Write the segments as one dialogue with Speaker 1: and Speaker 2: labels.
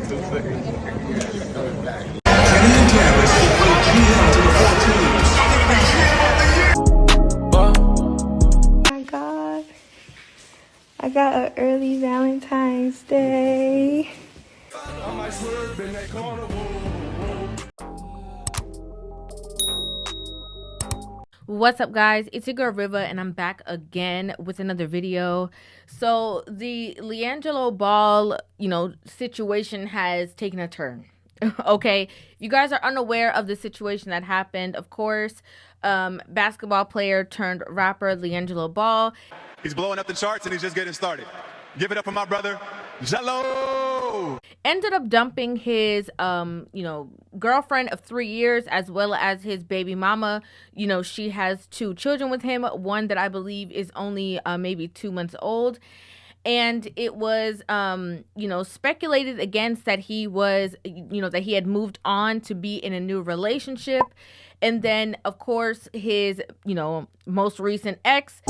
Speaker 1: My God, I got an early Valentine's Day. What's up, guys? It's your girl Rivah, and I'm back again with another video. So the LiAngelo ball, situation has taken a turn. Okay, if you guys are unaware of the situation that happened, of course, basketball player turned rapper LiAngelo Ball.
Speaker 2: He's blowing up the charts and he's just getting started. Give it up for my brother, Jello.
Speaker 1: Ended up dumping his, girlfriend of 3 years, as well as his baby mama. She has 2 children with him. One that I believe is only maybe 2 months old. And it was, speculated against that he was, that he had moved on to be in a new relationship. And then, of course, his, most recent ex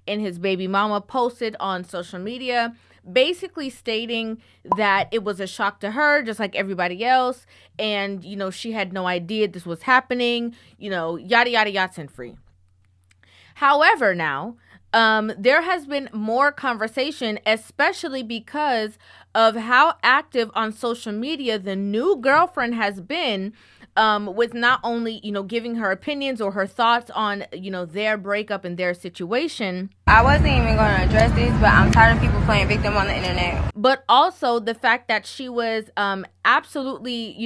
Speaker 1: and his baby mama posted on social media basically stating that it was a shock to her, just like everybody else. And, she had no idea this was happening, yada, yada, yada, and free. However, now, there has been more conversation, especially because of how active on social media the new girlfriend has been, with not only, giving her opinions or her thoughts on, their breakup and their situation.
Speaker 3: I wasn't even going to address this, but I'm tired of people playing victim on the internet.
Speaker 1: But also the fact that she was absolutely,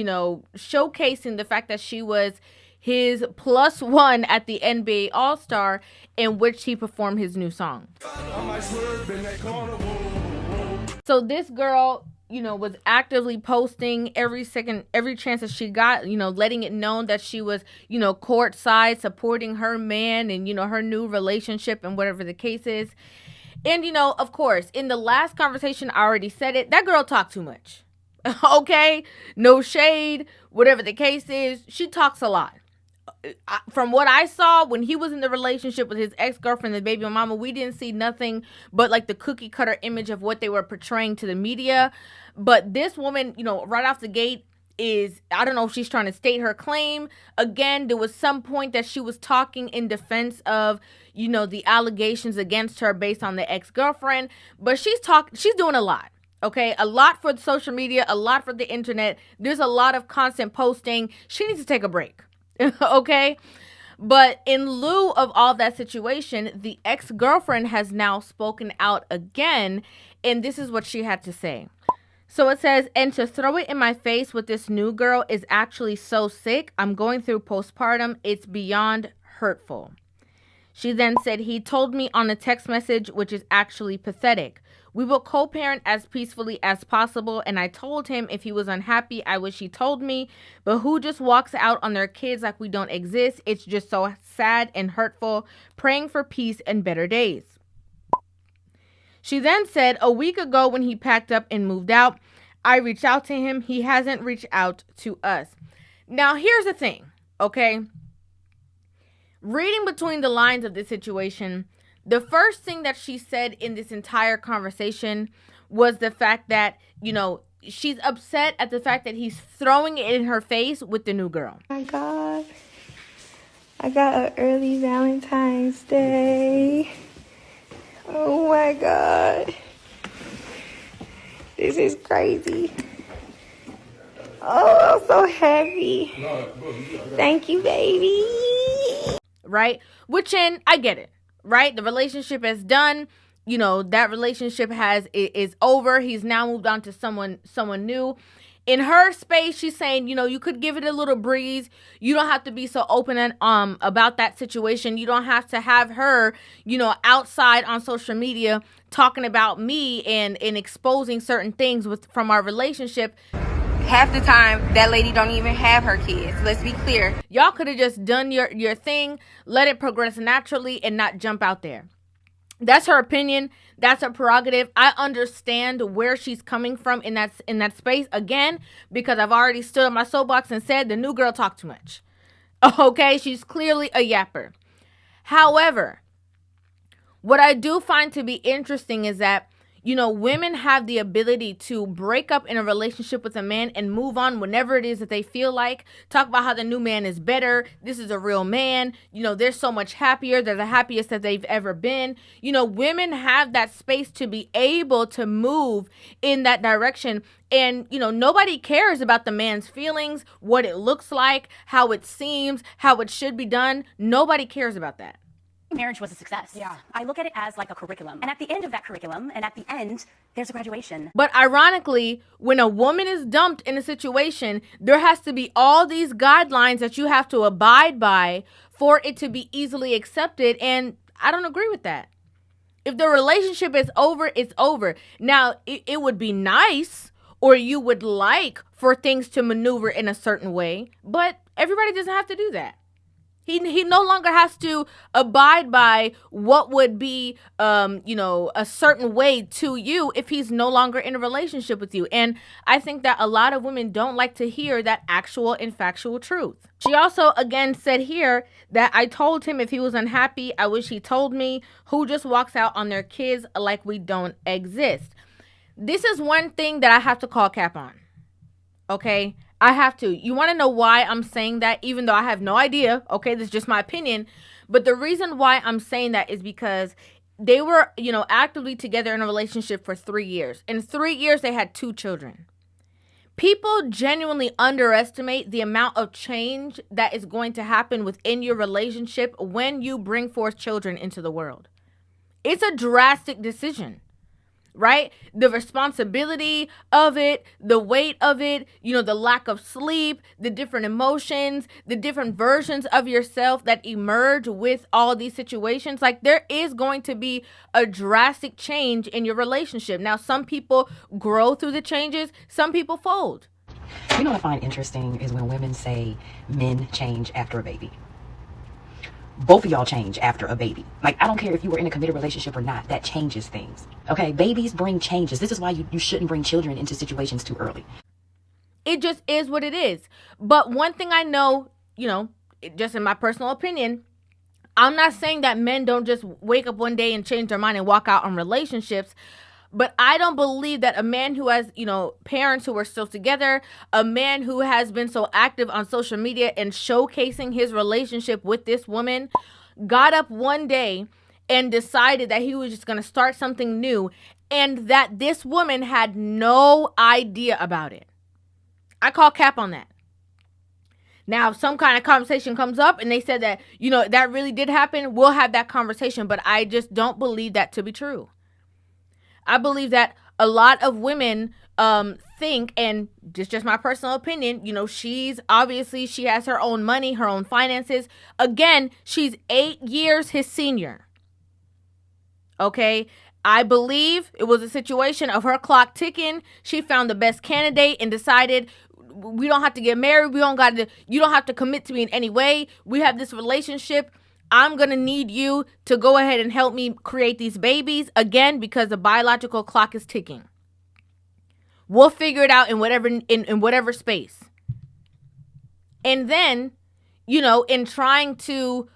Speaker 1: showcasing the fact that she was his +1 at the NBA All-Star, in which he performed his new song. So this girl, was actively posting every chance that she got, letting it known that she was, courtside supporting her man and, her new relationship and whatever the case is. And, of course, in the last conversation, I already said it, that girl talked too much. Okay? No shade, whatever the case is, she talks a lot. From what I saw when he was in the relationship with his ex-girlfriend, the baby mama, we didn't see nothing but like the cookie cutter image of what they were portraying to the media. But this woman, right off the gate is, I don't know if she's trying to state her claim. Again, there was some point that she was talking in defense of, the allegations against her based on the ex-girlfriend. But she's doing a lot. Okay, a lot for social media, a lot for the internet. There's a lot of constant posting. She needs to take a break. Okay, but in lieu of all that situation, the ex-girlfriend has now spoken out again, and this is what she had to say. So it says, and to throw it in my face with this new girl is actually so sick. I'm going through postpartum. It's beyond hurtful. She then said, he told me on a text message, which is actually pathetic. We will co-parent as peacefully as possible, and I told him if he was unhappy, I wish he told me. But who just walks out on their kids like we don't exist? It's just so sad and hurtful. Praying for peace and better days. She then said, a week ago when he packed up and moved out, I reached out to him. He hasn't reached out to us. Now, here's the thing, okay? Reading between the lines of this situation, the first thing that she said in this entire conversation was the fact that, she's upset at the fact that he's throwing it in her face with the new girl. Oh my God, I got an early Valentine's Day. Oh my God, this is crazy. Oh, I'm so happy. Thank you, baby. Right? Which, I get it. Right? The relationship is done. That relationship is over. He's now moved on to someone new. In her space, she's saying, you could give it a little breeze. You don't have to be so open and about that situation. You don't have to have her, outside on social media talking about me and exposing certain things from our relationship.
Speaker 3: Half the time, that lady don't even have her kids. Let's be clear.
Speaker 1: Y'all could have just done your thing, let it progress naturally, and not jump out there. That's her opinion. That's her prerogative. I understand where she's coming from in that space, again, because I've already stood on my soapbox and said the new girl talked too much. Okay, she's clearly a yapper. However, what I do find to be interesting is that, Women have the ability to break up in a relationship with a man and move on whenever it is that they feel like. Talk about how the new man is better. This is a real man. They're so much happier. They're the happiest that they've ever been. Women have that space to be able to move in that direction. And, nobody cares about the man's feelings, what it looks like, how it seems, how it should be done. Nobody cares about that.
Speaker 4: Marriage was a success. Yeah. I look at it as like a curriculum. And at the end of that curriculum, and at the end, there's a graduation.
Speaker 1: But ironically, when a woman is dumped in a situation, there has to be all these guidelines that you have to abide by for it to be easily accepted. And I don't agree with that. If the relationship is over, it's over. Now, it would be nice, or you would like for things to maneuver in a certain way, but everybody doesn't have to do that. He no longer has to abide by what would be, a certain way to you if he's no longer in a relationship with you. And I think that a lot of women don't like to hear that actual and factual truth. She also, again, said here that I told him if he was unhappy, I wish he told me. Who just walks out on their kids like we don't exist? This is one thing that I have to call cap on. Okay? I have to. You want to know why I'm saying that, even though I have no idea? Okay, this is just my opinion. But the reason why I'm saying that is because they were, actively together in a relationship for 3 years. In 3 years, they had 2 children. People genuinely underestimate the amount of change that is going to happen within your relationship when you bring forth children into the world. It's a drastic decision. Right? The responsibility of it, the weight of it, the lack of sleep, the different emotions, the different versions of yourself that emerge with all these situations. Like, there is going to be a drastic change in your relationship. Now, some people grow through the changes. Some people fold.
Speaker 5: What I find interesting is when women say men change after a baby. Both of y'all change after a baby. Like, I don't care if you were in a committed relationship or not. That changes things. Okay? Babies bring changes. This is why you shouldn't bring children into situations too early.
Speaker 1: It just is what it is. But one thing I know, just in my personal opinion, I'm not saying that men don't just wake up one day and change their mind and walk out on relationships. But I don't believe that a man who has, parents who are still together, a man who has been so active on social media and showcasing his relationship with this woman, got up one day and decided that he was just going to start something new, and that this woman had no idea about it. I call cap on that. Now, if some kind of conversation comes up and they said that, that really did happen, we'll have that conversation. But I just don't believe that to be true. I believe that a lot of women think, and just my personal opinion, she has her own money, her own finances. Again, she's 8 years his senior. Okay? I believe it was a situation of her clock ticking. She found the best candidate and decided, we don't have to get married. You don't have to commit to me in any way. We have this relationship. I'm going to need you to go ahead and help me create these babies, again, because the biological clock is ticking. We'll figure it out in whatever space. And then, in trying to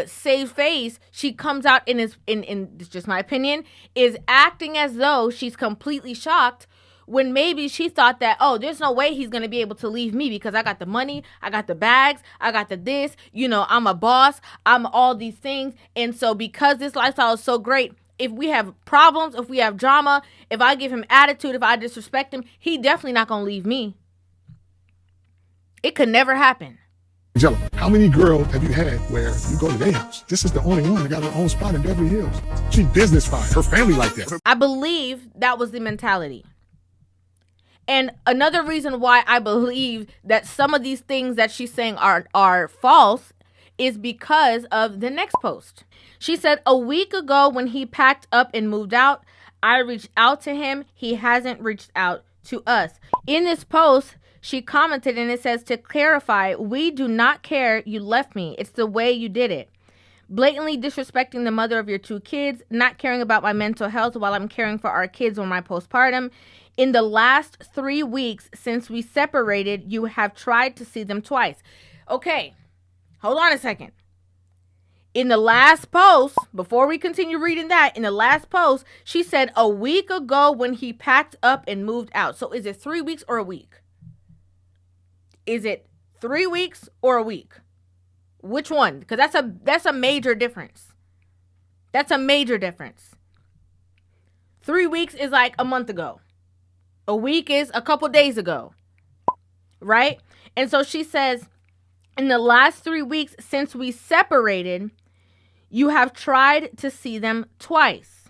Speaker 1: save face, she comes out in it's just my opinion, is acting as though she's completely shocked, when maybe she thought that, oh, there's no way he's going to be able to leave me because I got the money, I got the bags, I got the this, I'm a boss, I'm all these things. And so because this lifestyle is so great, if we have problems, if we have drama, if I give him attitude, if I disrespect him, he definitely not going to leave me. It could never happen.
Speaker 6: LiAngelo, how many girls have you had where you go to their house? This is the only one that got her own spot in Beverly Hills. She business fine, her family like that.
Speaker 1: I believe that was the mentality. And another reason why I believe that some of these things that she's saying are false is because of the next post. She said, a week ago when he packed up and moved out, I reached out to him. He hasn't reached out to us. In this post, she commented, and it says, to clarify, we do not care you left me. It's the way you did it. Blatantly disrespecting the mother of your 2 kids, not caring about my mental health while I'm caring for our kids on my postpartum. In the last 3 weeks since we separated, you have tried to see them twice. Okay, hold on a second. In the last post, before we continue reading that, in the last post, she said a week ago when he packed up and moved out. So is it 3 weeks or a week? Is it 3 weeks or a week? Which one? Because that's a major difference. That's a major difference. 3 weeks is like a month ago. A week is a couple days ago. Right? And so she says, in the last 3 weeks since we separated, you have tried to see them twice.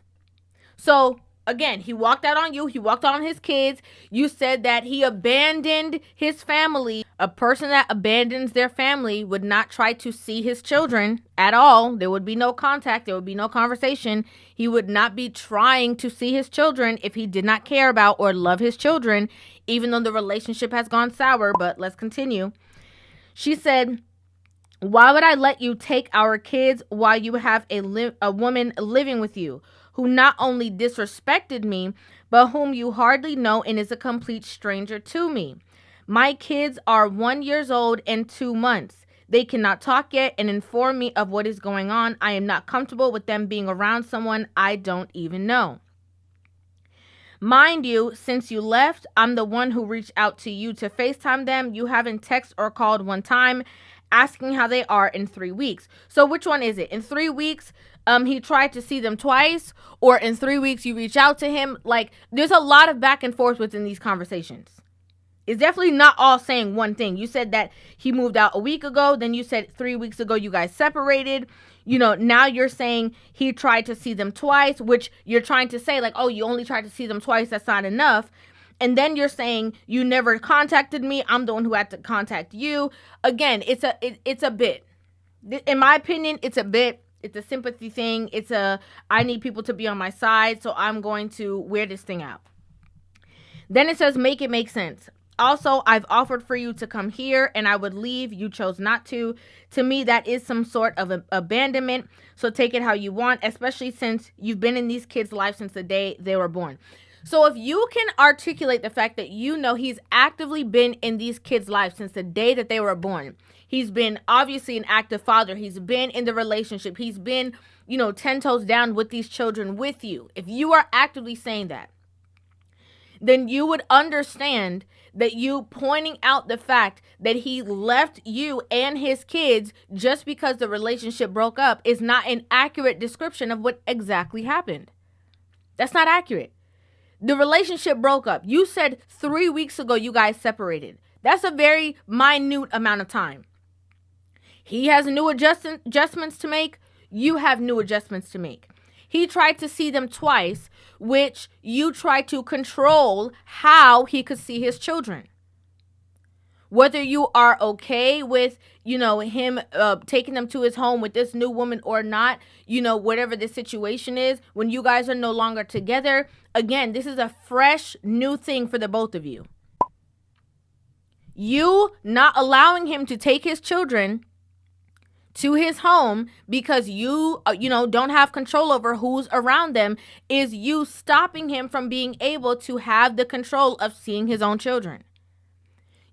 Speaker 1: So, again, he walked out on you. He walked out on his kids. You said that he abandoned his family. A person that abandons their family would not try to see his children at all. There would be no contact. There would be no conversation. He would not be trying to see his children if he did not care about or love his children, even though the relationship has gone sour. But let's continue. She said, why would I let you take our kids while you have a woman living with you who not only disrespected me, but whom you hardly know and is a complete stranger to me? My kids are 1 year old and 2 months. They cannot talk yet and inform me of what is going on. I am not comfortable with them being around someone I don't even know. Mind you, since you left, I'm the one who reached out to you to FaceTime them. You haven't texted or called one time asking how they are in 3 weeks. So which one is it? In 3 weeks, he tried to see them twice, or in 3 weeks you reach out to him? Like, there's a lot of back and forth within these conversations. It's definitely not all saying one thing. You said that he moved out a week ago. Then you said 3 weeks ago you guys separated. You know, now you're saying he tried to see them twice, which you're trying to say like, oh, you only tried to see them twice. That's not enough. And then you're saying you never contacted me. I'm the one who had to contact you. Again, it's a bit. In my opinion, it's a bit. It's a sympathy thing. I need people to be on my side, so I'm going to wear this thing out. Then it says, make it make sense. Also, I've offered for you to come here and I would leave. You chose not to. To me, that is some sort of abandonment. So take it how you want, especially since you've been in these kids' lives since the day they were born. So if you can articulate the fact that you know he's actively been in these kids' lives since the day that they were born. He's been obviously an active father. He's been in the relationship. He's been, 10 toes down with these children with you. If you are actively saying that, then you would understand that you pointing out the fact that he left you and his kids just because the relationship broke up is not an accurate description of what exactly happened. That's not accurate. The relationship broke up. You said 3 weeks ago you guys separated. That's a very minute amount of time. He has new adjustments to make. You have new adjustments to make. He tried to see them twice, which you tried to control how he could see his children. Whether you are okay with, him taking them to his home with this new woman or not, whatever the situation is, when you guys are no longer together, again, this is a fresh new thing for the both of you. You not allowing him to take his children to his home because you don't have control over who's around them is you stopping him from being able to have the control of seeing his own children.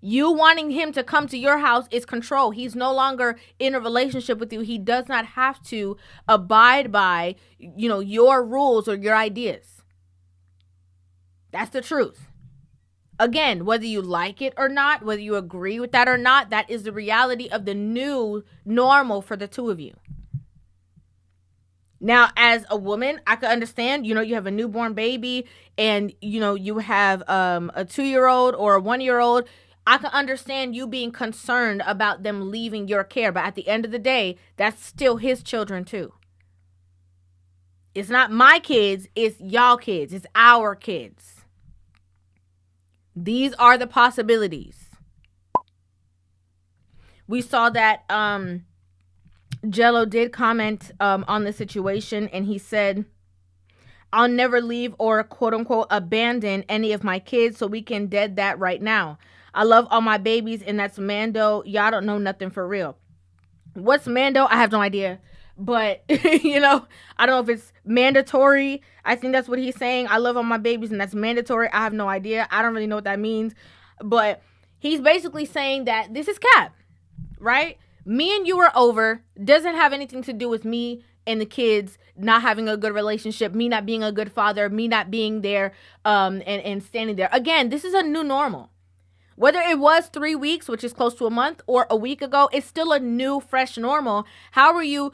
Speaker 1: You wanting him to come to your house is control. He's no longer in a relationship with you. He does not have to abide by, your rules or your ideas. That's the truth. Again, whether you like it or not, whether you agree with that or not, that is the reality of the new normal for the two of you. Now, as a woman, I could understand, you have a newborn baby and, you have a 2-year-old or a 1-year-old. I can understand you being concerned about them leaving your care. But at the end of the day, that's still his children too. It's not my kids. It's y'all kids. It's our kids. These are the possibilities. We saw that Jello did comment on the situation, and he said, I'll never leave or quote unquote abandon any of my kids, so we can dead that right now. I love all my babies, and that's Mando. Y'all don't know nothing for real. What's Mando? I have no idea. But, I don't know if it's mandatory. I think that's what he's saying. I love all my babies and that's mandatory. I have no idea. I don't really know what that means. But he's basically saying that this is cap, right? Me and you are over. Doesn't have anything to do with me and the kids not having a good relationship, me not being a good father, me not being there and standing there. Again, this is a new normal. Whether it was 3 weeks, which is close to a month, or a week ago, it's still a new, fresh normal. How are you,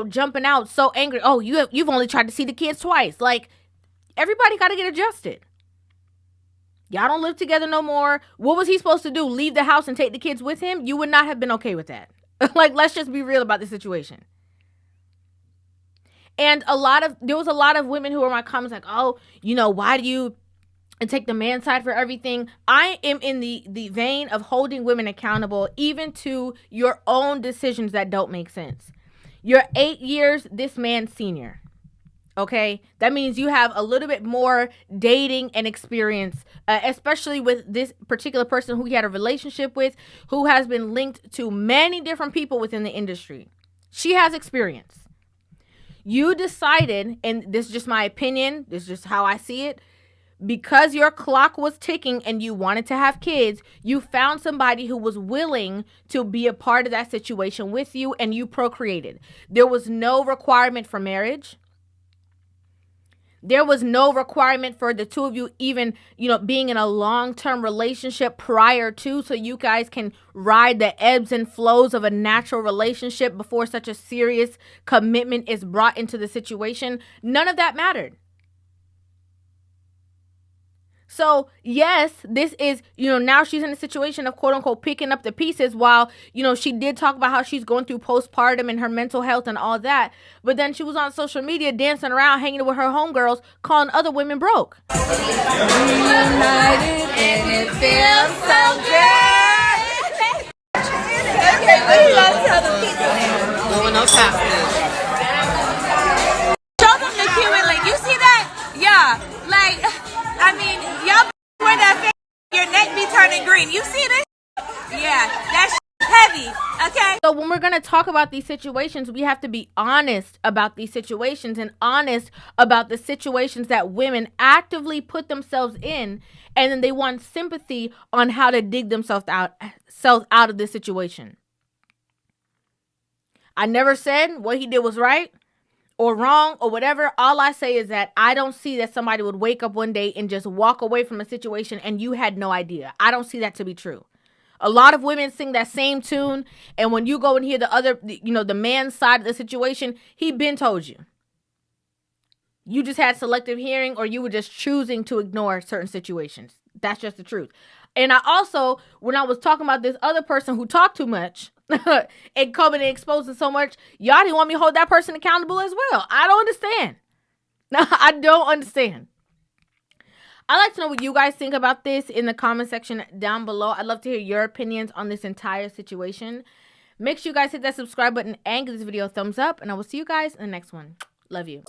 Speaker 1: jumping out so angry? Oh, you've only tried to see the kids twice. Like, everybody got to get adjusted. Y'all don't live together no more. What was he supposed to do? Leave the house and take the kids with him? You would not have been okay with that. Like, let's just be real about the situation. And there was a lot of women who were in my comments like, oh, why do you take the man side for everything? I am in the vein of holding women accountable, even to your own decisions that don't make sense. You're 8 years this man's senior. Okay, that means you have a little bit more dating and experience, especially with this particular person who he had a relationship with, who has been linked to many different people within the industry. She has experience. You decided, and this is just my opinion, this is just how I see it, because your clock was ticking and you wanted to have kids, you found somebody who was willing to be a part of that situation with you, and you procreated. There was no requirement for marriage. There was no requirement for the two of you even, being in a long-term relationship prior to, so you guys can ride the ebbs and flows of a natural relationship before such a serious commitment is brought into the situation. None of that mattered. So, yes, this is, now she's in a situation of, quote unquote, picking up the pieces while, she did talk about how she's going through postpartum and her mental health and all that. But then she was on social media dancing around, hanging with her homegirls, calling other women broke.
Speaker 3: Reunited and it feels so good. Okay, what do you guys tell the people?
Speaker 7: No one else has this.
Speaker 3: Show them the Cuban link. You see that? Yeah. Like, I mean, y'all wear that face, your neck be turning green. You see this? Yeah, that's heavy, okay?
Speaker 1: So when we're going to talk about these situations, we have to be honest about these situations and honest about the situations that women actively put themselves in, and then they want sympathy on how to dig themselves out of this situation. I never said what he did was right or wrong or whatever. All I say is that I don't see that somebody would wake up one day and just walk away from a situation and you had no idea. I don't see that to be true. A lot of women sing that same tune, and when you go and hear the other, the man's side of the situation, he been told you. You just had selective hearing, or you were just choosing to ignore certain situations. That's just the truth. And I also, when I was talking about this other person who talked too much and coming and exposing so much, y'all didn't want me to hold that person accountable as well. I don't understand. I don't understand. I'd like to know what you guys think about this in the comment section down below. I'd love to hear your opinions on this entire situation. Make sure you guys hit that subscribe button and give this video a thumbs up. And I will see you guys in the next one. Love you.